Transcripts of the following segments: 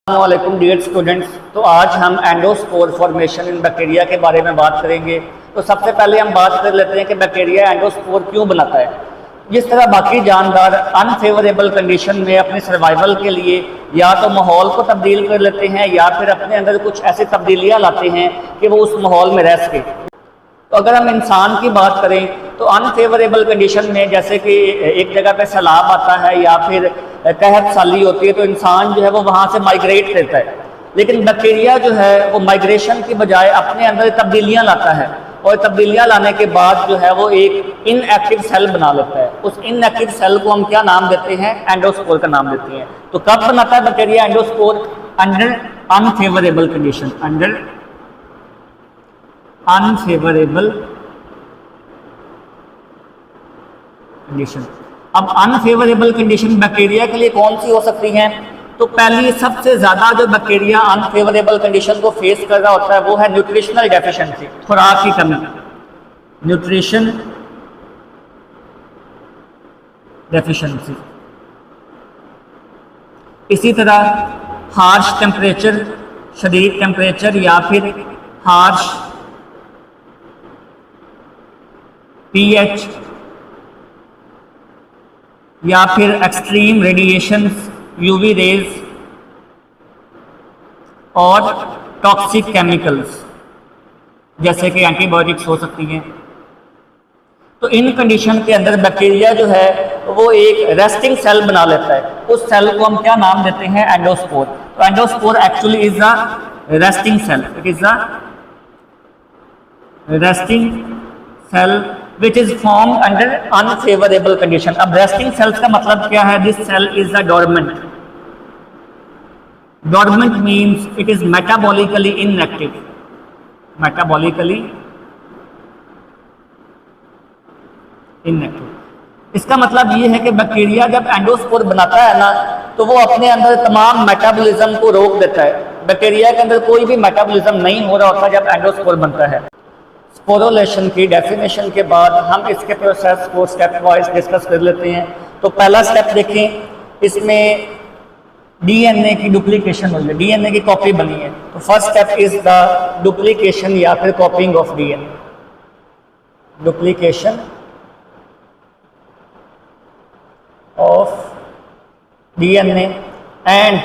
अस्सलामुअलैकुम dear students. तो आज हम एंडोस्पोर फॉर्मेशन इन बैक्टीरिया के बारे में बात करेंगे। तो सबसे पहले हम बात कर लेते हैं कि बैक्टीरिया एंडोस्पोर क्यों बनाता है। जिस तरह बाकी जानदार अनफेवरेबल कंडीशन में अपने सर्वाइवल के लिए या तो माहौल को तब्दील कर लेते हैं या फिर अपने अंदर कुछ ऐसी तब्दीलियाँ लाते हैं कि वो उस माहौल में रह सके। तो अगर हम इंसान की बात करें तो अनफेवरेबल कंडीशन में जैसे कि एक जगह पे सैलाब आता है या फिर कहत साली होती है तो इंसान जो है वो वहाँ से माइग्रेट करता है। लेकिन बैक्टीरिया जो है वो माइग्रेशन की बजाय अपने अंदर तब्दीलियाँ लाता है और तब्दीलियाँ लाने के बाद जो है वो एक इनएक्टिव सेल बना लेता है। उस इनएक्टिव सेल को हम क्या नाम देते हैं? एंडोस्पोर का नाम देते हैं। तो कब बनाता है bacteria endospore? Under unfavourable condition, under unfavourable condition. अब अनफेवरेबल कंडीशन बैक्टीरिया के लिए कौन सी हो सकती हैं? तो पहली सबसे ज्यादा जो बैक्टीरिया अनफेवरेबल कंडीशन को फेस कर रहा होता है वो है न्यूट्रिशनल डेफिशिएंसी, खुराक की कमी, न्यूट्रिशन डेफिशिएंसी। इसी तरह हार्श टेम्परेचर, शदीद टेम्परेचर या फिर हार्श पीएच या फिर एक्सट्रीम रेडिएशंस, यूवी रेज और टॉक्सिक केमिकल्स जैसे कि एंटीबायोटिक्स हो सकती हैं। तो इन कंडीशन के अंदर बैक्टीरिया जो है वो एक रेस्टिंग सेल बना लेता है। उस सेल को हम क्या नाम देते हैं? एंडोस्पोर। तो endospore actually is a resting cell, it is a resting cell which is formed under unfavorable condition। अब resting cells का मतलब क्या है? This cell is a dormant। Dormant means it is metabolically inactive, metabolically inactive। इसका मतलब ये है कि बैक्टीरिया जब एंडोस्पोर बनाता है ना तो वो अपने अंदर तमाम मेटाबॉलिज्म को रोक देता है। बैक्टीरिया के अंदर कोई भी मेटाबॉलिज्म नहीं हो रहा होता जब एंडोस्पोर बनता है। स्पोरोलेशन की डेफिनेशन के बाद हम इसके प्रोसेस को स्टेप वाइज डिस्कस कर लेते हैं। तो पहला स्टेप देखें, इसमें डीएनए की डुप्लीकेशन हुई है, डीएनए की कॉपी बनी है। तो first step is the duplication या फिर copying of DNA, duplication of DNA and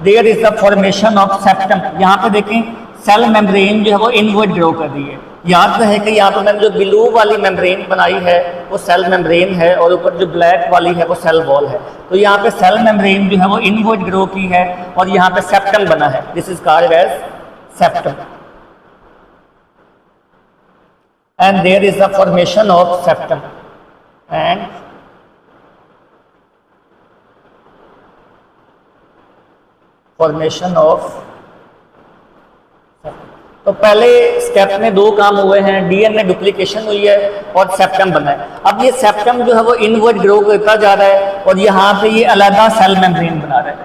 there is the formation of septum. यहाँ पे देखें सेल मेम्ब्रेन जो है वो इनवर्ट ग्रो कर रही है। याद रहे कि यहाँ पर मैंने जो ब्लू वाली मेम्ब्रेन बनाई है वो सेल मेम्ब्रेन है और ऊपर जो ब्लैक वाली है वो सेल वॉल है। तो यहाँ पे सेल मेम्ब्रेन जो है वो इनवर्ट ग्रो की है और यहाँ पे सेप्टम बना है। This is called as septum and there is the formation of septum and formation of. तो पहले स्टेप में दो काम हुए हैं, डीएनए डुप्लीकेशन हुई है और सेप्टम बना है। अब ये सेप्टम जो है वो इनवर्ट ग्रो करता जा रहा है और यहाँ पे ये अलग सेल मेम्ब्रेन बना रहा है।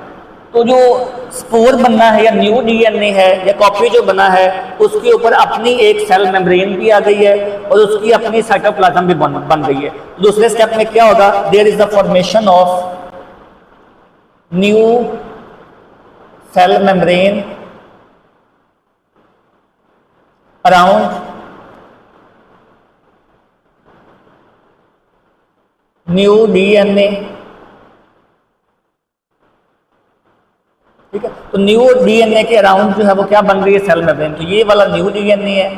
तो जो स्पोर बनना है या न्यू डीएनए है या कॉपी जो बना है उसके ऊपर अपनी एक सेल मेम्ब्रेन भी आ गई है और उसकी अपनी साइटोप्लाज्म भी बन गई है। दूसरे स्टेप में क्या होगा? There is the formation of new cell membrane around new DNA. ठीक है, तो न्यू डीएनए के अराउंड जो है वो क्या बन रही है? Cell membrane. तो ये वाला न्यू डीएनए है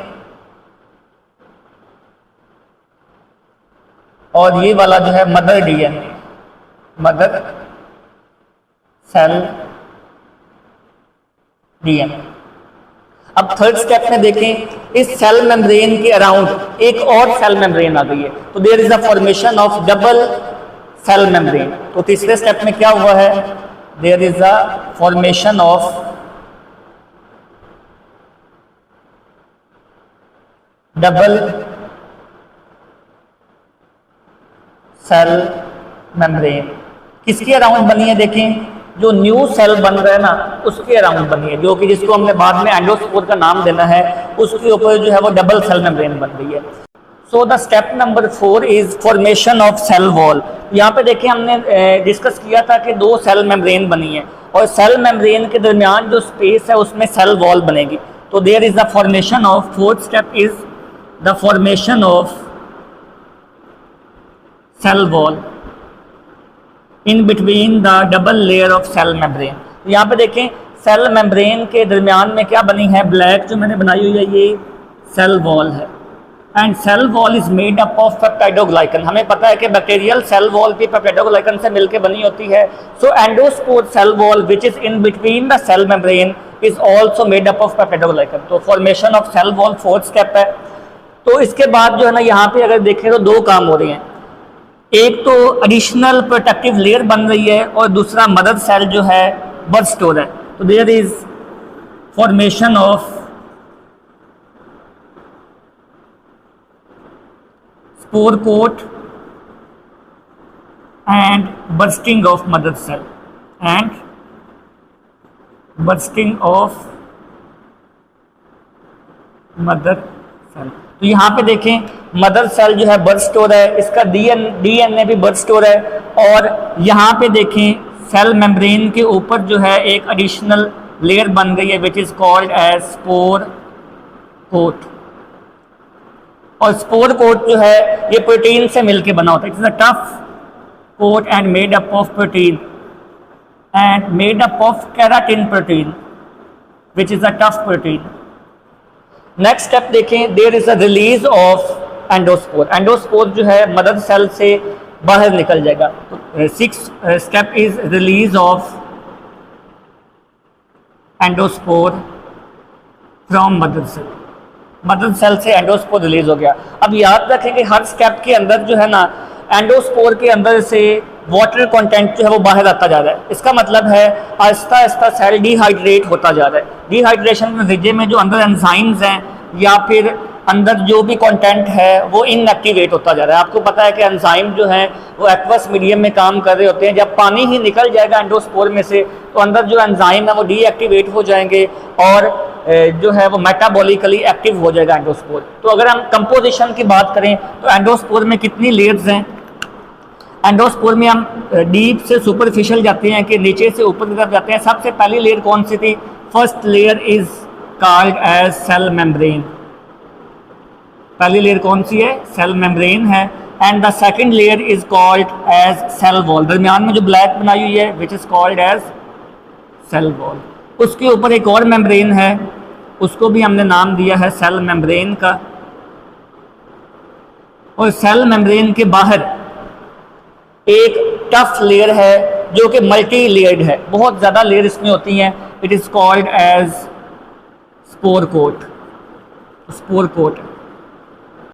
और ये वाला जो है mother DNA, mother cell DNA. अब थर्ड स्टेप में देखें, इस सेल मेम्ब्रेन के अराउंड एक और सेल मेम्ब्रेन आ गई है। तो there is the formation of double cell membrane. तो तीसरे स्टेप में क्या हुआ है? There is the formation of double cell membrane. किसके अराउंड बनी है? देखें जो न्यू सेल बन रहा है ना उसके अराउंड बनी है, जो कि जिसको हमने बाद में एंडोस्पोर का नाम देना है, उसके ऊपर जो है वो डबल सेल मेम्ब्रेन बन रही है। So the step number 4 is formation of cell wall. यहाँ पे देखिए हमने डिस्कस किया था कि दो सेल मेम्ब्रेन बनी है और सेल मेम्ब्रेन के दरमियान जो स्पेस है उसमें सेल वॉल बनेगी। तो there is the formation of, fourth step is the formation of cell wall in between the double layer of cell membrane. तो यहाँ पे देखें सेल मेम्ब्रेन के दरमियान में क्या बनी है, ब्लैक जो मैंने बनाई हुई है ये सेल वॉल है। And cell wall is made up of peptidoglycan. हमें पता है कि बैक्टीरियल सेल वॉल भी पेप्टाइडोग्लाइकन से मिलकर बनी होती है। So endospore cell wall which is in between the cell membrane is also made up of peptidoglycan. तो formation of cell wall fourth step है। तो इसके बाद जो है ना यहाँ पे अगर देखें तो दो काम हो रहे हैं, एक तो एडिशनल प्रोटेक्टिव लेयर बन रही है और दूसरा मदर सेल जो है बर्स्ट हो रहा है। तो there is formation of spore coat and bursting of mother cell and bursting of mother cell. तो यहाँ पे देखें मदर सेल जो है बर्स्ट हो रहा है, इसका डीएनए भी बर्स्ट हो रहा है और यहाँ पे देखें सेल मेम्ब्रेन के ऊपर जो है एक एडिशनल लेयर बन गई है which is called as spore coat. और स्पोर कोट जो है ये प्रोटीन से मिलके बना होता है। It's a tough coat and made up of protein and made up of keratin protein which is a tough protein. Next step देखें, there is a release of endospore. Endospore जो है मदर सेल से बाहर निकल जाएगा। तो six step is release of endospore from mother cell. Mother cell से endospore release हो गया। अब याद रखें कि हर स्टेप के अंदर जो है ना एंडोस्पोर के अंदर से वाटर कंटेंट जो है वो बाहर आता जा रहा है। इसका मतलब है आहिस्ता आहिस्ता सेल डिहाइड्रेट होता जा रहा है। डिहाइड्रेशन के नतीजे में जो अंदर एंजाइम्स हैं या फिर अंदर जो भी कंटेंट है वो इनएक्टिवेट होता जा रहा है। आपको पता है कि एंजाइम जो हैं वो एक्वस मीडियम में काम कर रहे होते हैं। जब पानी ही निकल जाएगा एंडोस्पोर में से तो अंदर जो एंजाइम है वो डीएक्टिवेट हो जाएंगे और जो है वो मेटाबॉलिकली एक्टिव हो जाएगा एंडोस्पोर। तो अगर हम कंपोजिशन की बात करें तो एंडोस्पोर में कितनी लेयर्स हैं? एंडोस्पोर में हम डीप से सुपरफिशियल जाते हैं कि नीचे से ऊपर की तरफ जाते हैं। सबसे पहली लेयर कौन सी थी? First layer is called as cell membrane. पहली लेयर कौन सी है? सेल मेम्ब्रेन है। And the second layer is called as cell wall. दरमियान में जो ब्लैक बनाई हुई है which is called as cell wall. उसके ऊपर एक और मेम्ब्रेन है, उसको भी हमने नाम दिया है सेल मेम्ब्रेन का। और सेल मेम्ब्रेन के बाहर एक टफ लेयर है जो कि मल्टी लेयर्ड है, बहुत ज़्यादा लेयर इसमें होती हैं। It is called as spore coat. Spore coat